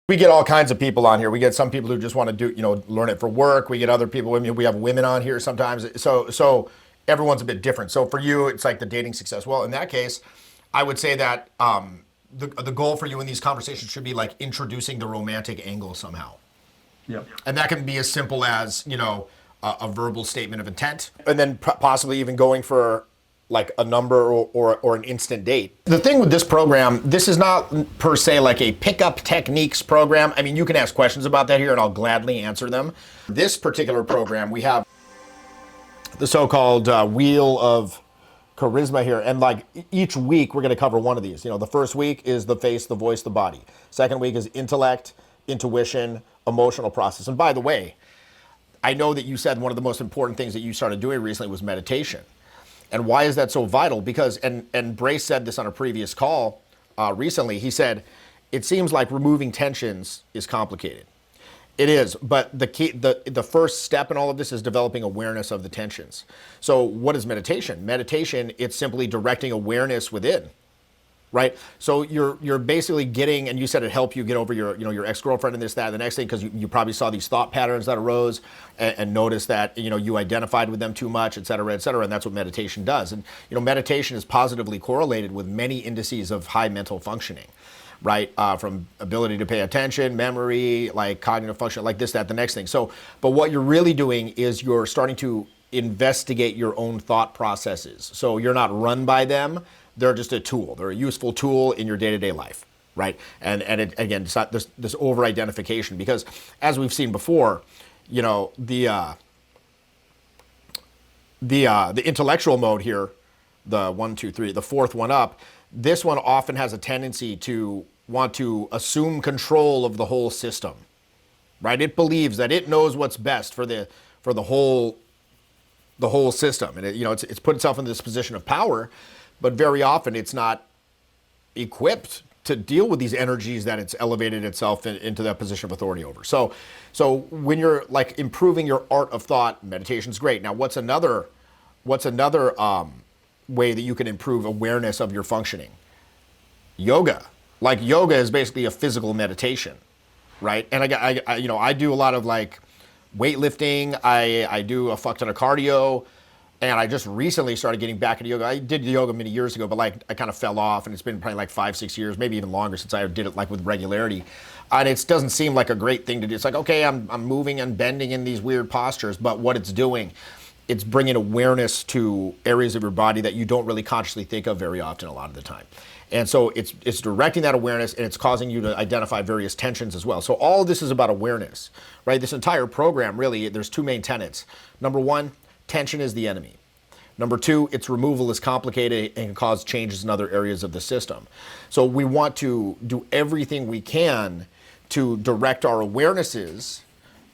We get all kinds of people on here. We get some people who just want to do, learn it for work. We get other people. I mean, we have women on here sometimes. So everyone's a bit different. So for you, it's like the dating success. Well, in that case, I would say that the goal for you in these conversations should be like introducing the romantic angle somehow. Yep. And that can be as simple as, a verbal statement of intent, and then possibly even going for like a number or an instant date. The thing with this program, this is not per se like a pickup techniques program. I mean, you can ask questions about that here and I'll gladly answer them. This particular program, we have the so-called wheel of charisma here. And like each week, we're going to cover one of these. The first week is the face, the voice, the body. Second week is intellect, intuition, emotional process. And by the way, I know that you said one of the most important things that you started doing recently was meditation. And why is that so vital? Because, and Brace said this on a previous call recently, he said, it seems like removing tensions is complicated. It is, but the first step in all of this is developing awareness of the tensions. So what is meditation? Meditation, it's simply directing awareness within, right? So you're basically getting, and you said it helped you get over your ex-girlfriend and this, that, and the next thing, because you probably saw these thought patterns that arose and noticed that, you identified with them too much, et cetera, and that's what meditation does. And, meditation is positively correlated with many indices of high mental functioning, right? From ability to pay attention, memory, like cognitive function, like this, that, the next thing. So, but what you're really doing is you're starting to investigate your own thought processes. So you're not run by them. They're just a tool. They're a useful tool in your day-to-day life, right? And it, again, it's not this over-identification, because as we've seen before, the intellectual mode here, the 1, 2, 3, the fourth one up, this one often has a tendency to want to assume control of the whole system, right? It believes that it knows what's best for the whole system, and it's put itself in this position of power. But very often it's not equipped to deal with these energies that it's elevated itself into that position of authority over. So when you're like improving your art of thought, meditation's great. Now, what's another way that you can improve awareness of your functioning? Yoga. Like yoga is basically a physical meditation, right? And I do a lot of like weightlifting. I do a fuck ton of cardio. And I just recently started getting back into yoga. I did yoga many years ago, but like I kind of fell off, and it's been probably like 5-6 years, maybe even longer since I did it like with regularity. And it doesn't seem like a great thing to do. It's like, okay, I'm moving and bending in these weird postures, but what it's doing, it's bringing awareness to areas of your body that you don't really consciously think of very often a lot of the time. And so it's directing that awareness, and it's causing you to identify various tensions as well. So all of this is about awareness, right? This entire program, really, there's two main tenets. Number one, tension is the enemy. Number two, its removal is complicated and can cause changes in other areas of the system. So we want to do everything we can to direct our awarenesses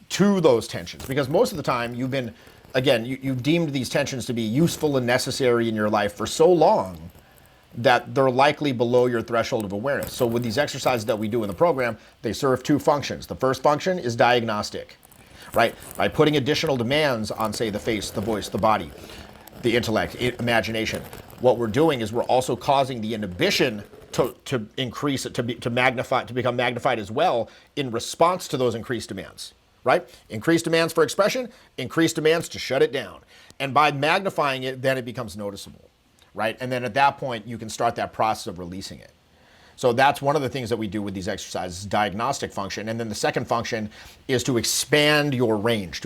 to those tensions, because most of the time you've deemed these tensions to be useful and necessary in your life for so long that they're likely below your threshold of awareness. So with these exercises that we do in the program, they serve two functions. The first function is diagnostic, right? By putting additional demands on, say, the face, the voice, the body, the intellect, imagination. What we're doing is we're also causing the inhibition to increase, to become magnified as well in response to those increased demands, right? Increased demands for expression, increased demands to shut it down. And by magnifying it, then it becomes noticeable, right? And then at that point, you can start that process of releasing it. So that's one of the things that we do with these exercises, diagnostic function. And then the second function is to expand your range,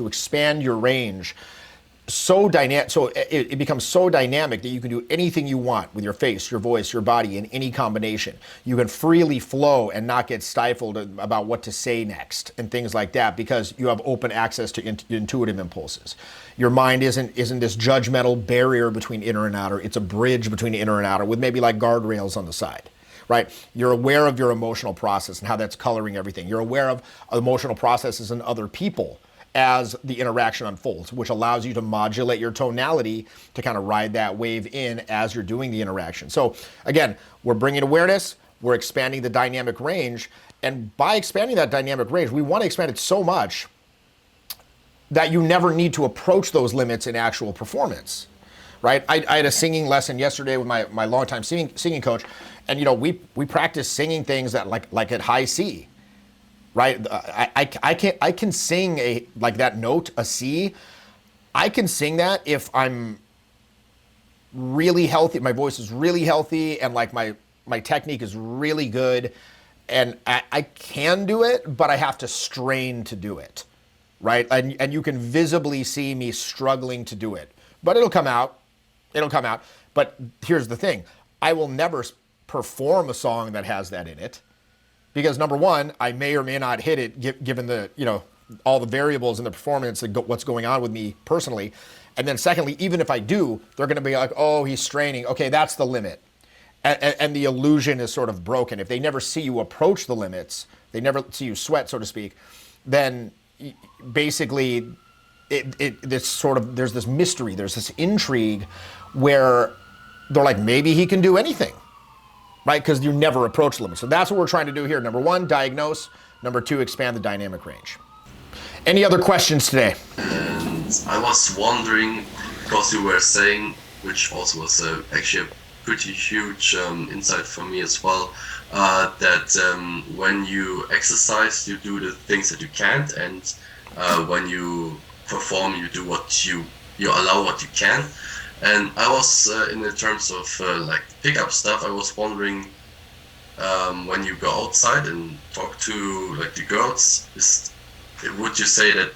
so dynamic, so it becomes so dynamic that you can do anything you want with your face, your voice, your body in any combination. You can freely flow and not get stifled about what to say next and things like that, because you have open access to intuitive impulses. Your mind isn't this judgmental barrier between inner and outer. It's a bridge between inner and outer with maybe like guardrails on the side. Right? You're aware of your emotional process and how that's coloring everything. You're aware of emotional processes in other people as the interaction unfolds, which allows you to modulate your tonality to kind of ride that wave in as you're doing the interaction. So again, we're bringing awareness, we're expanding the dynamic range, and by expanding that dynamic range, we want to expand it so much that you never need to approach those limits in actual performance. Right? I had a singing lesson yesterday with my longtime singing coach, and we practice singing things that like at high C, right? I can sing like that note, a C. I can sing that if I'm really healthy. My voice is really healthy, and like my technique is really good, and I can do it, but I have to strain to do it, right? And you can visibly see me struggling to do it, but it'll come out. It'll come out. But here's the thing: I will never perform a song that has that in it, because number one, I may or may not hit it given the all the variables in the performance and what's going on with me personally. And then secondly, even if I do, they're going to be like, oh, he's straining. Okay, that's the limit. And the illusion is sort of broken. If they never see you approach the limits, they never see you sweat, so to speak, then basically there's this mystery, there's this intrigue where they're like, maybe he can do anything, right? Because you never approach the limit. So that's what we're trying to do here. Number one, diagnose. Number two, expand the dynamic range. Any other questions today? And I was wondering, because you were saying, which also was actually a pretty huge insight for me as well, that when you exercise, you do the things that you can't, and when you perform, you do what you allow what you can. And I was in the terms of like pickup stuff, I was wondering, when you go outside and talk to like the girls, would you say that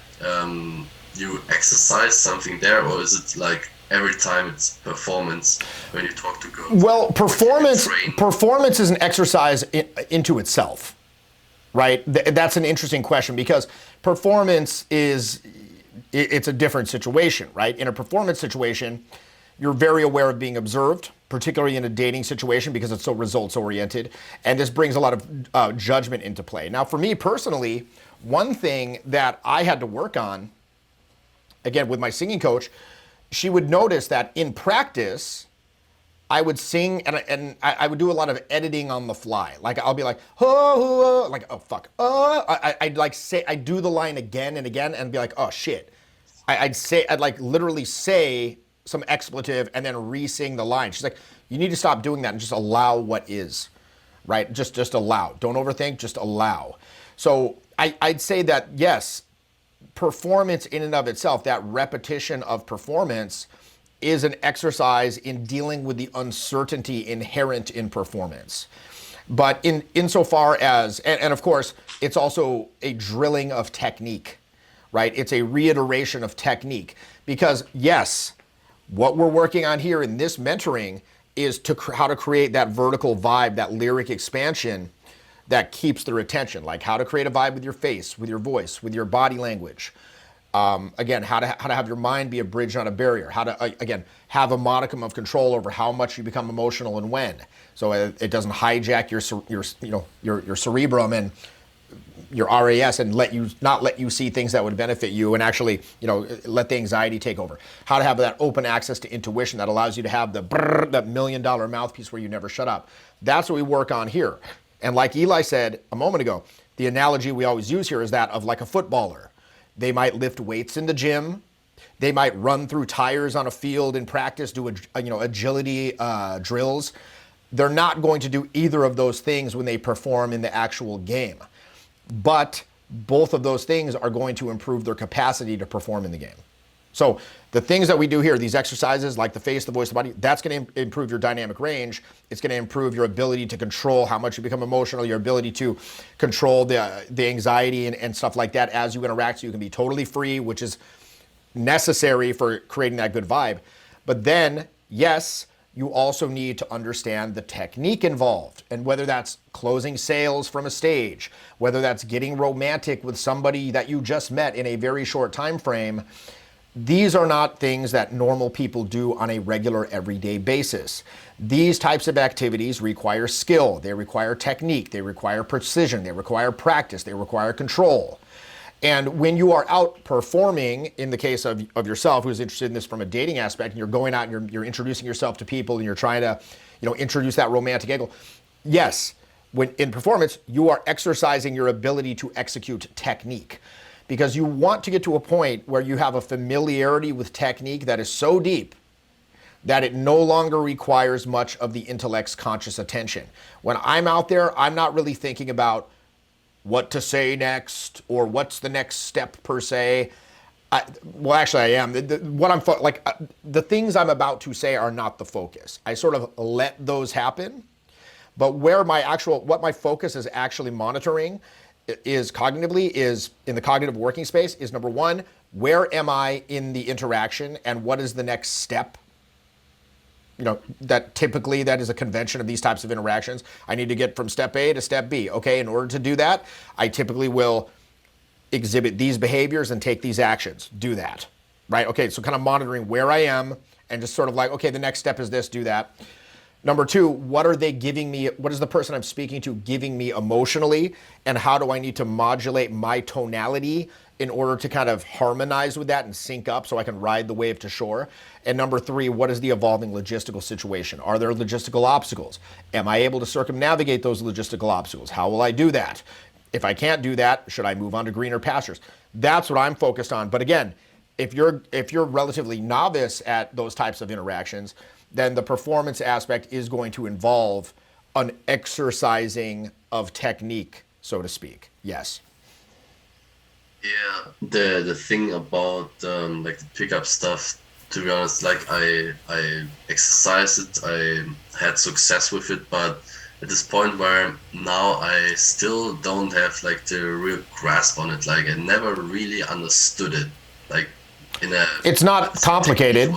you exercise something there, or is it like every time it's performance when you talk to girls? Well, performance is an exercise into itself, right? That's an interesting question, because performance it's a different situation, right? In a performance situation, you're very aware of being observed, particularly in a dating situation, because it's so results oriented. And this brings a lot of judgment into play. Now, for me personally, one thing that I had to work on, again, with my singing coach, she would notice that in practice, I would sing and I would do a lot of editing on the fly. Like I'll be like, oh, like, oh, fuck. I'd like say, I'd do the line again and again and be like, oh shit. I'd like literally say some expletive and then re-sing the line. She's like, you need to stop doing that and just allow what is, right? Just allow. Don't overthink, just allow. So I'd say that, yes, performance in and of itself, that repetition of performance is an exercise in dealing with the uncertainty inherent in performance. But insofar as, and of course, it's also a drilling of technique, right? It's a reiteration of technique. Because yes, what we're working on here in this mentoring is how to create that vertical vibe, that lyric expansion that keeps their attention, like how to create a vibe with your face, with your voice, with your body language. Again, how to have your mind be a bridge, not a barrier. How to, again, have a modicum of control over how much you become emotional and when. So it doesn't hijack your cerebrum and your RAS and not let you see things that would benefit you, and actually, let the anxiety take over. How to have that open access to intuition that allows you to have that $1 million mouthpiece where you never shut up. That's what we work on here. And like Eli said a moment ago, the analogy we always use here is that of like a footballer. They might lift weights in the gym. They might run through tires on a field in practice, do agility drills. They're not going to do either of those things when they perform in the actual game. But both of those things are going to improve their capacity to perform in the game. So the things that we do here, these exercises like the face, the voice, the body, that's going to improve your dynamic range. It's going to improve your ability to control how much you become emotional, your ability to control the anxiety and stuff like that as you interact, so you can be totally free, which is necessary for creating that good vibe. But then, yes, you also need to understand the technique involved, and whether that's closing sales from a stage, whether that's getting romantic with somebody that you just met in a very short time frame. These are not things that normal people do on a regular, everyday basis. These types of activities require skill, they require technique, they require precision, they require practice, they require control. And when you are out performing, in the case of yourself, who's interested in this from a dating aspect, and you're going out and you're introducing yourself to people and you're trying to, introduce that romantic angle, yes, when in performance, you are exercising your ability to execute technique. Because you want to get to a point where you have a familiarity with technique that is so deep that it no longer requires much of the intellect's conscious attention. When I'm out there, I'm not really thinking about what to say next or what's the next step per se. Well, actually, I am. The things I'm about to say are not the focus. I sort of let those happen, but what my focus is actually monitoring is cognitively, is in the cognitive working space, is number one, where am I in the interaction and what is the next step? That typically that is a convention of these types of interactions. I need to get from step A to step B. Okay, in order to do that, I typically will exhibit these behaviors and take these actions. Do that, right? Okay, so kind of monitoring where I am and just sort of like, okay, the next step is this, do that. Number two, what are they giving me? What is the person I'm speaking to giving me emotionally? And how do I need to modulate my tonality in order to kind of harmonize with that and sync up so I can ride the wave to shore? And number three, what is the evolving logistical situation? Are there logistical obstacles? Am I able to circumnavigate those logistical obstacles? How will I do that? If I can't do that, should I move on to greener pastures? That's what I'm focused on. But again, if you're relatively novice at those types of interactions, then the performance aspect is going to involve an exercising of technique, so to speak. Yes. Yeah, the thing about like the pickup stuff, to be honest, like I exercised it, I had success with it, but at this point where now I still don't have like the real grasp on it. Like I never really understood it. Like it's not complicated.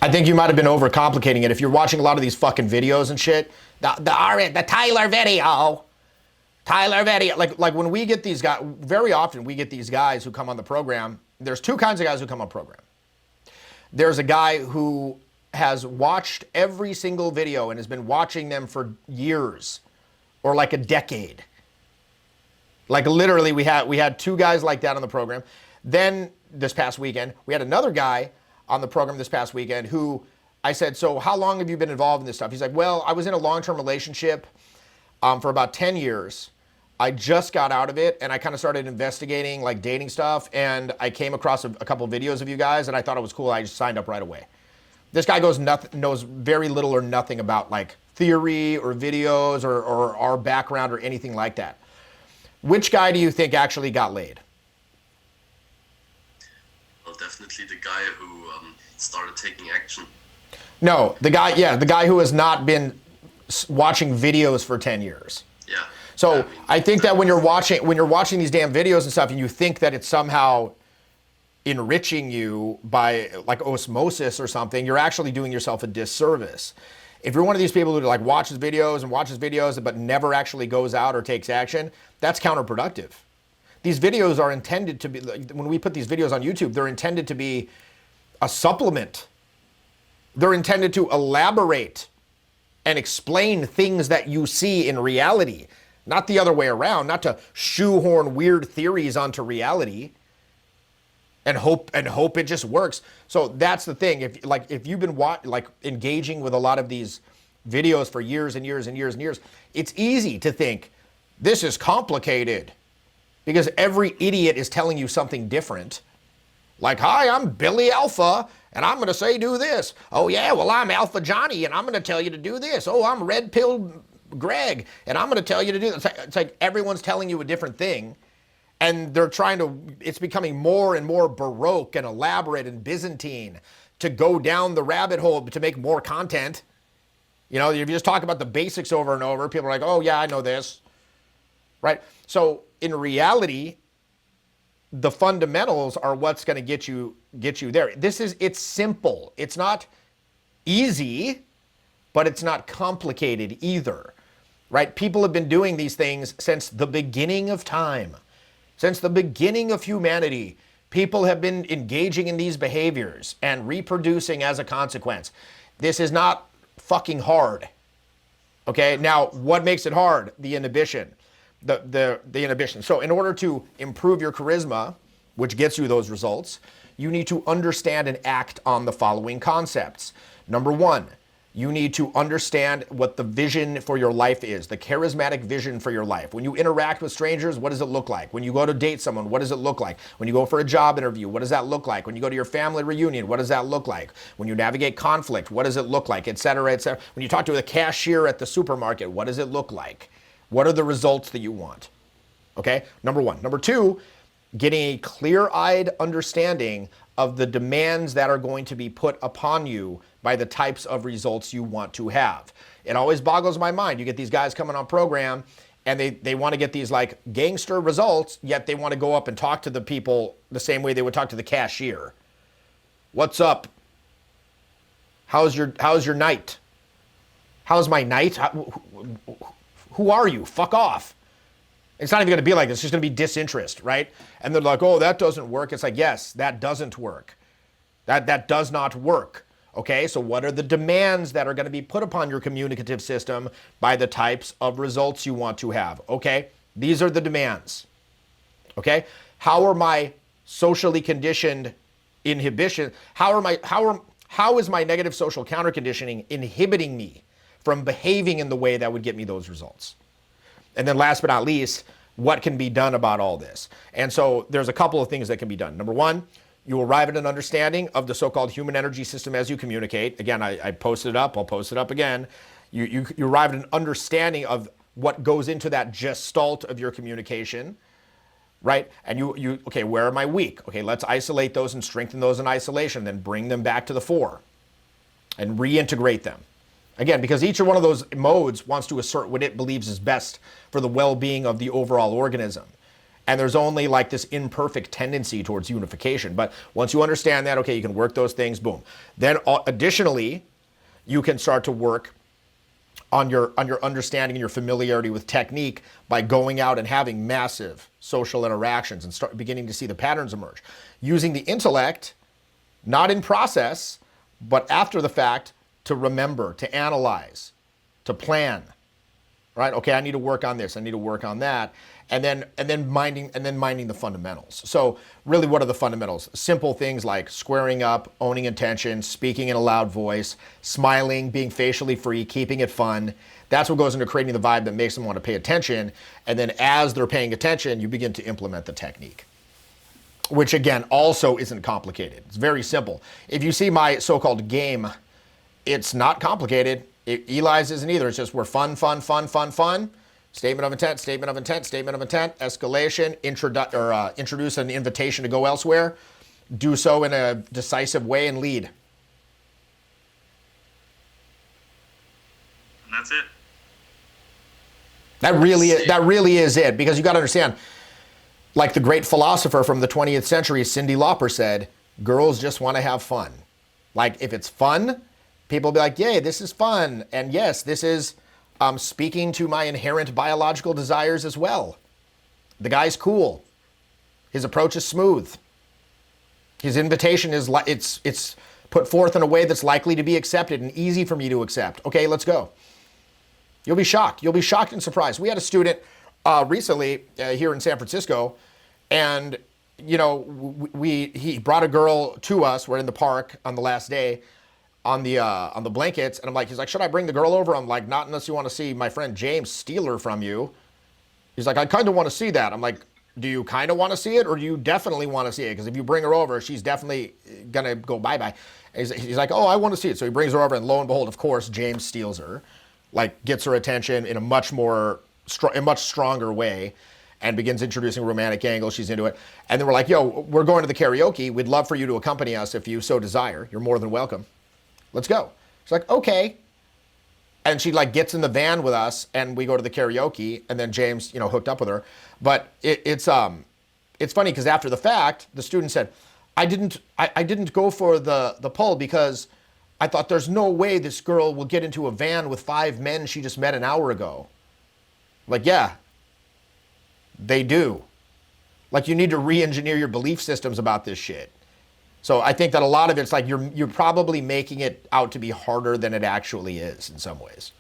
I think you might have been overcomplicating it. If you're watching a lot of these fucking videos and shit, the Tyler video, like when we get these guys, very often we get these guys who come on the program. There's two kinds of guys who come on program. There's a guy who has watched every single video and has been watching them for years or like a decade. Like literally we had two guys like that on the program. Then this past weekend, we had another guy on the program this past weekend who I said, so how long have you been involved in this stuff? He's like, well, I was in a long-term relationship for about 10 years. I just got out of it and I kind of started investigating like dating stuff, and I came across a couple of videos of you guys and I thought it was cool. I just signed up right away. This guy knows very little or nothing about like theory or videos or our background or anything like that. Which guy do you think actually got laid? Well, definitely the guy who started taking action. No, the guy who has not been watching videos for 10 years. Yeah. So I think that when you're watching these damn videos and stuff and you think that it's somehow enriching you by like osmosis or something, you're actually doing yourself a disservice. If you're one of these people who like watches videos but never actually goes out or takes action, that's counterproductive. These videos are intended to be, when we put these videos on YouTube, they're intended to be a supplement. They're intended to elaborate and explain things that you see in reality, not the other way around, not to shoehorn weird theories onto reality and hope it just works. So that's the thing. If you've been engaging with a lot of these videos for years and years and years and years, it's easy to think this is complicated because every idiot is telling you something different. Like, hi, I'm Billy Alpha, and I'm going to say do this. Oh, yeah, well, I'm Alpha Johnny, and I'm going to tell you to do this. Oh, I'm Red Pill Greg, and I'm going to tell you to do this. It's like everyone's telling you a different thing, and it's becoming more and more Baroque and elaborate and Byzantine to go down the rabbit hole to make more content. You know, if you just talk about the basics over and over, people are like, oh, yeah, I know this, right? So in reality, the fundamentals are what's going to get you there. It's simple. It's not easy, but it's not complicated either, right? People have been doing these things since the beginning of time. Since the beginning of humanity, people have been engaging in these behaviors and reproducing as a consequence. This is not fucking hard. Okay, now what makes it hard? The inhibition. The inhibition. So in order to improve your charisma, which gets you those results, you need to understand and act on the following concepts. Number one, you need to understand what the vision for your life is, the charismatic vision for your life. When you interact with strangers, what does it look like? When you go to date someone, what does it look like? When you go for a job interview, what does that look like? When you go to your family reunion, what does that look like? When you navigate conflict, what does it look like, et cetera, et cetera. When you talk to the cashier at the supermarket, what does it look like? What are the results that you want? Okay, number one. Number two, getting a clear-eyed understanding of the demands that are going to be put upon you by the types of results you want to have. It always boggles my mind. You get these guys coming on program and they want to get these like gangster results, yet they want to go up and talk to the people the same way they would talk to the cashier. What's up? How's your night? How's my night? Who are you? Fuck off. It's not even going to be like this. It's just going to be disinterest, right? And they're like, oh, that doesn't work. It's like, yes, that doesn't work. That does not work. Okay, so what are the demands that are going to be put upon your communicative system by the types of results you want to have? Okay, these are the demands. Okay, how are my socially conditioned inhibition? How is my negative social counter conditioning inhibiting me from behaving in the way that would get me those results? And then last but not least, what can be done about all this? And so there's a couple of things that can be done. Number one, you arrive at an understanding of the so-called human energy system as you communicate. Again, I posted it up. I'll post it up again. You arrive at an understanding of what goes into that gestalt of your communication, right? And okay, where am I weak? Okay, let's isolate those and strengthen those in isolation, then bring them back to the fore and reintegrate them. Again, because each one of those modes wants to assert what it believes is best for the well-being of the overall organism. And there's only like this imperfect tendency towards unification. But once you understand that, okay, you can work those things, boom. Then additionally, you can start to work on your understanding and your familiarity with technique by going out and having massive social interactions and start beginning to see the patterns emerge. Using the intellect, not in process, but after the fact, to remember, to analyze, to plan, right? Okay, I need to work on this, I need to work on that, and then minding the fundamentals. So really, what are the fundamentals? Simple things like squaring up, owning attention, speaking in a loud voice, smiling, being facially free, keeping it fun. That's what goes into creating the vibe that makes them want to pay attention. And then as they're paying attention, you begin to implement the technique, which again also isn't complicated. It's very simple. If you see my so-called game, it's not complicated. Eli's isn't either. It's just we're fun. Statement of intent, statement of intent, statement of intent, escalation, introduce an invitation to go elsewhere. Do so in a decisive way and lead. And that's it. That really is it, because you got to understand, like the great philosopher from the 20th century, Cyndi Lauper, said, girls just want to have fun. Like if it's fun, people will be like, yay, this is fun. And yes, this is speaking to my inherent biological desires as well. The guy's cool. His approach is smooth. His invitation is it's put forth in a way that's likely to be accepted and easy for me to accept. Okay, let's go. You'll be shocked. You'll be shocked and surprised. We had a student recently here in San Francisco, and you know, he brought a girl to us. We're in the park on the last day on the blankets, and he's like, should I bring the girl over? I'm like, not unless you want to see my friend James steal her from you. He's like, I kind of want to see that. I'm like, do you kind of want to see it, or do you definitely want to see it? Because if you bring her over, she's definitely gonna go bye-bye. He's like, oh, I want to see it. So he brings her over, and lo and behold, of course, James steals her, like gets her attention in a much stronger way, and begins introducing a romantic angle. She's into it. And then we're like, yo, we're going to the karaoke. We'd love for you to accompany us if you so desire. You're more than welcome. Let's go. She's like, okay. And she like gets in the van with us, and we go to the karaoke, and then James, hooked up with her. But it's funny because after the fact, the student said, I didn't go for the pull because I thought there's no way this girl will get into a van with 5 men she just met an hour ago. Like, yeah, they do. Like, you need to re-engineer your belief systems about this shit. So I think that a lot of it's like you're probably making it out to be harder than it actually is in some ways,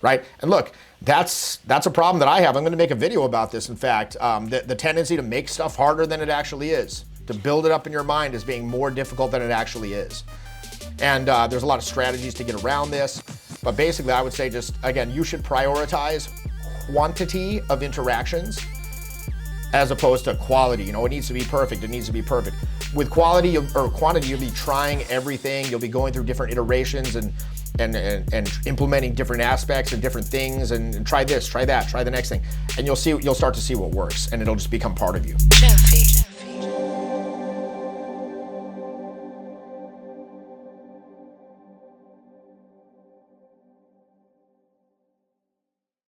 right? And look, that's a problem that I have. I'm going to make a video about this. In fact, the tendency to make stuff harder than it actually is, to build it up in your mind as being more difficult than it actually is. And there's a lot of strategies to get around this. But basically, I would say just, again, you should prioritize quantity of interactions as opposed to quality. It needs to be perfect. It needs to be perfect. With quality or quantity, you'll be trying everything. You'll be going through different iterations and and implementing different aspects and different things, and try this, try that, try the next thing, and you'll start to see what works, and it'll just become part of you.